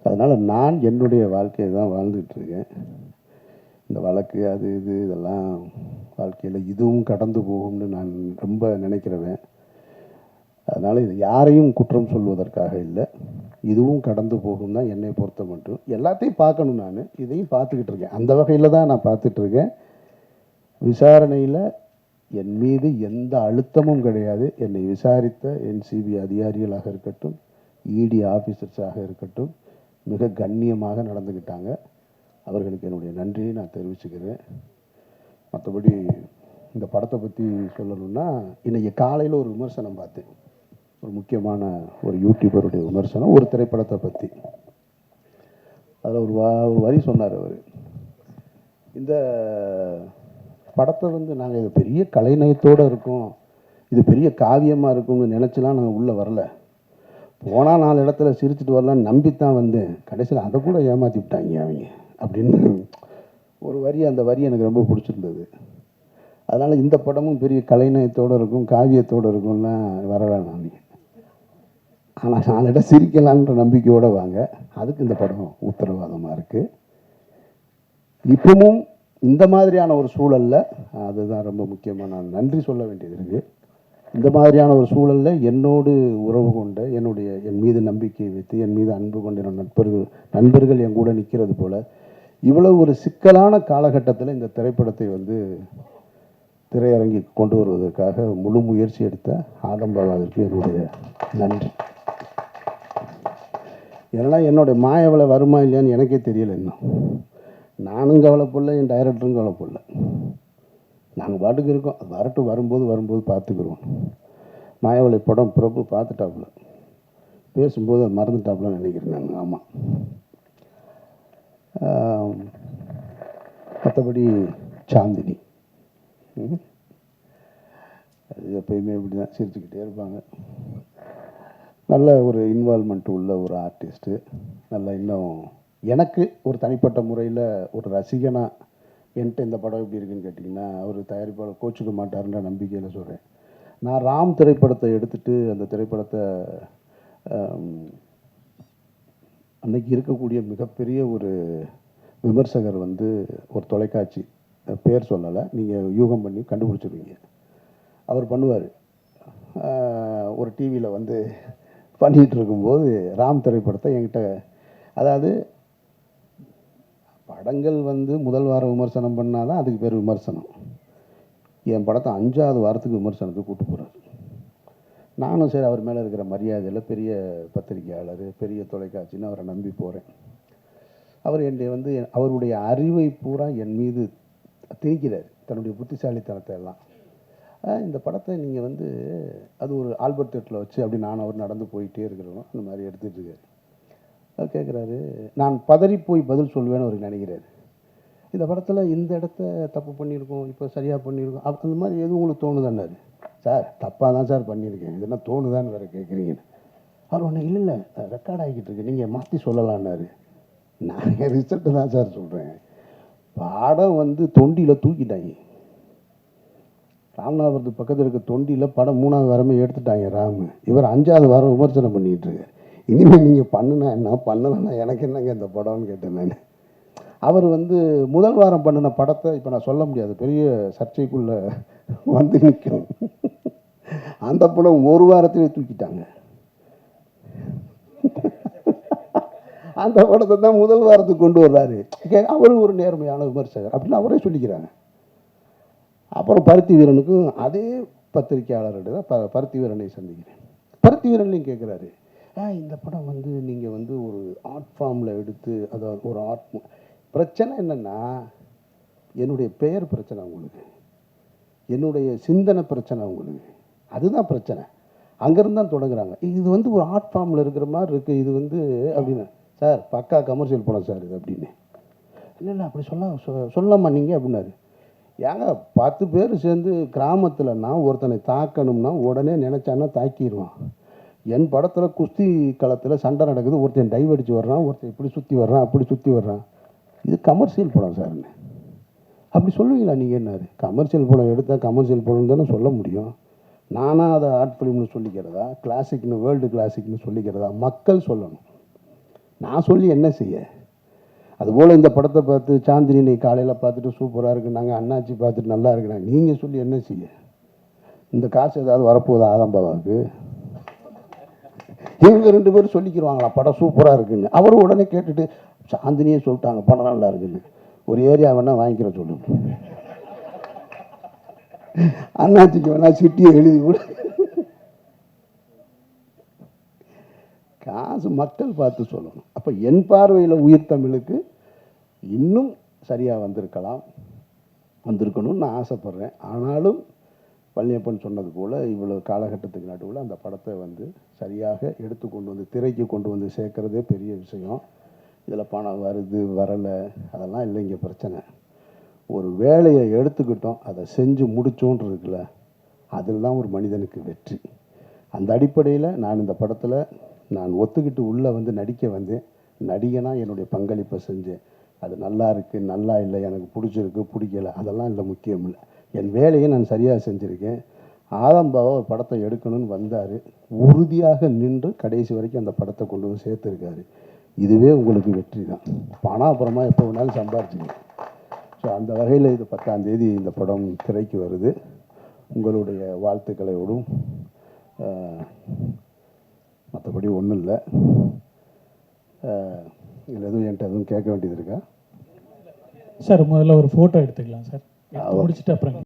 அதனால் நான் என்னுடைய வாழ்க்கையை தான் வாழ்ந்துகிட்ருக்கேன். இந்த வழக்கு அது இது இதெல்லாம் வாழ்க்கையில் இதுவும் கடந்து போகும்னு நான் ரொம்ப நினைக்கிறவன். அதனால் இது யாரையும் குற்றம் சொல்வதற்காக இல்லை, இதுவும் கடந்து போகும் தான் என்னை பொறுத்த மட்டும். எல்லாத்தையும் பார்க்கணும், நான் இதையும் பார்த்துக்கிட்டு இருக்கேன், அந்த வகையில் தான் நான் பார்த்துட்ருக்கேன். விசாரணையில் என் மீது எந்த அழுத்தமும் கிடையாது. என்னை விசாரித்த என்சிபி அதிகாரிகளாக இருக்கட்டும், இடி ஆஃபீஸர்ஸாக இருக்கட்டும், மிக கண்ணியமாக நடந்துக்கிட்டாங்க. அவர்களுக்கு என்னுடைய நன்றியை நான் தெரிவிச்சுக்கிறேன். மற்றபடி இந்த படத்தை பற்றி சொல்லணும்னா, இன்றைக்கி காலையில் ஒரு விமர்சனம் பார்த்தேன், ஒரு முக்கியமான ஒரு யூடியூபருடைய விமர்சனம் ஒரு திரைப்படத்தை பற்றி. அதில் ஒரு வரி சொன்னார் அவர், இந்த படத்தை வந்து நாங்கள் இது பெரிய கலைநயத்தோடு இருக்கோம், இது பெரிய காவியமாக இருக்கும்னு நினச்சிலாம் நாங்கள் உள்ளே வரல, போனால் 4 இடத்துல சிரிச்சுட்டு வரலான்னு நம்பித்தான் வந்தேன், கடைசியில் அதை கூட ஏமாற்றி விட்டாங்க அவங்க அப்படின்னு ஒரு வரி. அந்த வரி எனக்கு ரொம்ப பிடிச்சிருந்தது. அதனால் இந்த படமும் பெரிய கலைநயத்தோடு இருக்கும், காவியத்தோடு இருக்கும்லாம் வர வேணாம் நீங்கள், ஆனால் 4 இடம் சிரிக்கலான்ற நம்பிக்கையோடு வாங்க, அதுக்கு இந்த படம் உத்தரவாதமாக இருக்குது. இப்பவும் இந்த மாதிரியான ஒரு சூழலில், அதுதான் ரொம்ப முக்கியமாக நான் நன்றி சொல்ல வேண்டியது இருக்குது. இந்த மாதிரியான ஒரு சூழலில் என்னோடு உறவு கொண்ட, என் மீது நம்பிக்கை வைத்து என் மீது அன்பு கொண்ட நண்பர்கள் என் கூட நிற்கிறது போல், இவ்வளவு ஒரு சிக்கலான காலகட்டத்தில் இந்த திரைப்படத்தை வந்து திரையரங்கி கொண்டு வருவதற்காக முழு முயற்சி எடுத்த ஆதம்பாவாவிற்கு என்னுடைய நன்றி. ஏன்னா என்னுடைய மாயவளை வருமா இல்லையான்னு எனக்கே தெரியலை இன்னும். நானும் கவலைப்படல, என் டைரக்டரும் கவலைப்படல, நாங்கள் பாட்டுக்கு இருக்கோம், அது வரட்டும், வரும்போது பார்த்துக்குருவோம். மாயவளை படம் பிரபு பார்த்துட்டாப்புல, பேசும்போது அது மறந்துட்டாப்புலன்னு நினைக்கிறேன் நான். ஆமாம். மற்றபடி சாந்தினி அது எப்பயுமே இப்படி தான் சிரிச்சுக்கிட்டே இருப்பாங்க. நல்ல ஒரு இன்வால்மெண்ட் உள்ள ஒரு ஆர்டிஸ்ட்டு. நல்ல இன்னும் எனக்கு ஒரு தனிப்பட்ட முறையில் ஒரு ரசிகனா என்கிட்ட இந்த படம் எப்படி இருக்குன்னு கேட்டிங்கன்னா, அவர் தயாரிப்பாளர் கோச்சிக்க மாட்டாருன்ற நம்பிக்கையில் சொல்கிறேன். நான் ராம் திரைப்படத்தை எடுத்துட்டு அந்த திரைப்படத்தை அன்னைக்கு இருக்கக்கூடிய மிகப்பெரிய ஒரு விமர்சகர் வந்து ஒரு தொலைக்காட்சி பேர் சொல்லலை, நீங்கள் யூகம் பண்ணி கண்டுபிடிச்சிருவீங்க. அவர் பண்ணுவார், ஒரு டிவியில் வந்து பண்ணிகிட்டு இருக்கும்போது ராம் திரைப்படத்தை என்கிட்ட, அதாவது படங்கள் வந்து முதல் வாரம் விமர்சனம் பண்ணால் தான் அதுக்கு பேர் விமர்சனம். என் படத்தை 5ஆவது வாரத்துக்கு விமர்சனத்துக்கு கூப்பிட்டு போகிறார். நானும் சரி அவர் மேலே இருக்கிற மரியாதையில் பெரிய பத்திரிகையாளர், பெரிய தொலைக்காட்சின்னு அவரை நம்பி போகிறேன். அவர் என்னை வந்து அவருடைய அறிவை பூரா என் மீது திணிக்கிறார், தன்னுடைய புத்திசாலித்தனத்தை எல்லாம். இந்த படத்தை நீங்கள் வந்து அது ஒரு ஆல்பர்ட் தேட்டரில் வச்சு அப்படி நான் அவர் நடந்து போயிட்டே இருக்கிறோம், அந்த மாதிரி எடுத்துகிட்டு இருக்காரு. அவர் கேட்குறாரு, நான் பதறி போய் பதில் சொல்வேன்னு அவர் நினைக்கிறாரு. இந்த படத்தில் இந்த இடத்த தப்பு பண்ணியிருக்கோம், இப்போ சரியாக பண்ணியிருக்கோம், அந்த மாதிரி எதுவும் உங்களுக்கு தோணுதான்னாரு. சார் தப்பாக தான் சார் பண்ணியிருக்கேன், இது என்ன தோணுதான்னு வேறு கேட்குறீங்கன்னு. அவர் ஒன்று இல்லை ரெக்கார்ட் ஆகிக்கிட்டு இருக்கு, நீங்கள் மாற்றி சொல்லலான்னாரு. நான் ரிசல்ட்டு தான் சார் சொல்கிறேன். படம் வந்து தொண்டியில் தூக்கிட்டாங்க. ராமநாதபுரத்து பக்கத்தில் இருக்க தொண்டியில் படம் 3ஆவது வாரமே எடுத்துட்டாங்க ராமு. இவர் 5ஆவது வாரம் விமர்சனம் பண்ணிகிட்டு இருக்காரு. இனிமேல் நீங்கள் பண்ணுனா என்ன, பண்ணலைன்னா எனக்கு என்னங்க இந்த படம்னு கேட்டேன் நான். அவர் வந்து முதல் வாரம் பண்ணின படத்தை இப்போ நான் சொல்ல முடியாது, பெரிய சர்ச்சைக்குள்ளே வந்து நிற்கும். அந்த படம் ஒரு வாரத்திலே தூக்கிட்டாங்க. அந்த படத்தை தான் முதல் வாரத்துக்கு கொண்டு வர்றாரு. அவரும் ஒரு நேர்மையான விமர்சகர் அப்படின்னு அவரே சொல்லிக்கிறாங்க. அப்புறம் பருத்தி வீரனுக்கும் அதே பத்திரிகையாளர்கிட்ட தான் பருத்தி வீரனை சந்திக்கிறேன். பருத்தி வீரன்லையும் கேட்குறாரு, இந்த படம் வந்து நீங்கள் வந்து ஒரு ஆர்ட் ஃபார்மில் எடுத்து, அதாவது ஒரு ஆர்ட் பிரச்சனை என்னென்னா, என்னுடைய பெயர் பிரச்சனை உங்களுக்கு, என்னுடைய சிந்தனை பிரச்சனை உங்களுக்கு, அதுதான் பிரச்சனை. அங்கேருந்து தான் தொடங்குறாங்க. இது வந்து ஒரு ஆர்ட் ஃபார்மில் இருக்கிற மாதிரி இருக்குது, இது வந்து அப்படின்னு. சார் பக்கா கமர்ஷியல் படம் சார் இது அப்படின்னு. இல்லை அப்படி சொல்லாமா நீங்கள் அப்படின்னாரு. ஏங்க 10 பேர் சேர்ந்து கிராமத்தில் நான் ஒருத்தனை தாக்கணும்னா உடனே நினச்சான்னா தாக்கிடுவான். என் படத்தில் குஸ்தி களத்தில் சண்டை நடக்குது, ஒருத்தன் டைவ் அடித்து வர்றான், ஒருத்தன் இப்படி சுற்றி வர்றான், அப்படி சுற்றி வர்றான், இது கமர்ஷியல் படம் சார்ன்னு. அப்படி சொல்லுவீங்களா நீங்கள் என்னாரு? கமர்ஷியல் படம் எடுத்தால் கமர்ஷியல் படம் தானே சொல்ல முடியும். நானாக அதை ஆர்ட் ஃபிலிம்னு சொல்லிக்கிறதா, கிளாசிக்னு வேர்ல்டு கிளாசிக்னு சொல்லிக்கிறதா? மக்கள் சொல்லணும், நான் சொல்லி என்ன செய்ய? அதுபோல் இந்த படத்தை பார்த்து சாந்தினி காலையில் பார்த்துட்டு சூப்பராக இருக்குது, நாங்கள் அண்ணாச்சி பார்த்துட்டு நல்லா இருக்கிறாங்க, நீங்கள் சொல்லி என்ன செய்ய? இந்த காசு ஏதாவது வரப்போகுது ஆதம்பாவாவுக்கு? இவங்க 2 பேரும் சொல்லிக்கிடுவாங்களா படம் சூப்பராக இருக்குன்னு? அவரும் உடனே கேட்டுட்டு சாந்தினியே சொல்லிட்டாங்க படம் நல்லா இருக்குன்னு, ஒரு ஏரியா வேணால் வாங்கிக்கிற சொல்லுங்க, அண்ணாச்சிக்கு வேணா சிட்டியை எழுதி விடு. காசு மக்கள் பார்த்து சொல்லணும். அப்போ என் பார்வையில் உயிர் தமிழுக்கு இன்னும் சரியாக வந்திருக்கணும்னு நான் ஆசைப்பட்றேன். ஆனாலும் பழனியப்பன் சொன்னது போல் இவ்வளோ காலகட்டத்துக்கு நடுவில் அந்த படத்தை வந்து சரியாக எடுத்து கொண்டு வந்து திரைக்கு கொண்டு வந்து சேர்க்குறதே பெரிய விஷயம். இதில் பணம் வருது வரலை அதெல்லாம் இல்லை இங்கே பிரச்சனை. ஒரு வேலையை எடுத்துக்கிட்டோம், அதை செஞ்சு முடித்தோன்னு இருக்குல்ல, அதில் தான் ஒரு மனிதனுக்கு வெற்றி. அந்த அடிப்படையில் நான் இந்த படத்தில் நான் ஒத்துக்கிட்டு உள்ளே வந்து நடிக்க வந்தேன். நடிகனாக என்னுடைய பங்களிப்பை செஞ்சேன். அது நல்லா இருக்குது நல்லா இல்லை, எனக்கு பிடிச்சிருக்கு பிடிக்கலை, அதெல்லாம் இல்லை, முக்கியம் இல்லை. என் வேலையை நான் சரியாக செஞ்சுருக்கேன். ஆதம்பாவா ஒரு படத்தை எடுக்கணும்னு வந்தார், உறுதியாக நின்று கடைசி வரைக்கும் அந்த படத்தை கொண்டு வந்து சேர்த்துருக்காரு. இதுவே உங்களுக்கு வெற்றி தான். பணம் அப்புறமா எப்போ வேணாலும் சம்பாரிச்சிங்க. ஸோ அந்த வகையில் இது 10ஆம் தேதி இந்த படம் திரைக்கு வருது. உங்களுடைய வாழ்த்துக்களோடும் மற்றபடி ஒன்றும் இல்லை. இதில் எதுவும் என்கிட்ட எதுவும் கேட்க வேண்டியது இருக்கா சார்? முதல்ல ஒரு ஃபோட்டோ எடுத்துக்கலாம் சார், முடிச்சுட்டு அப்புறம்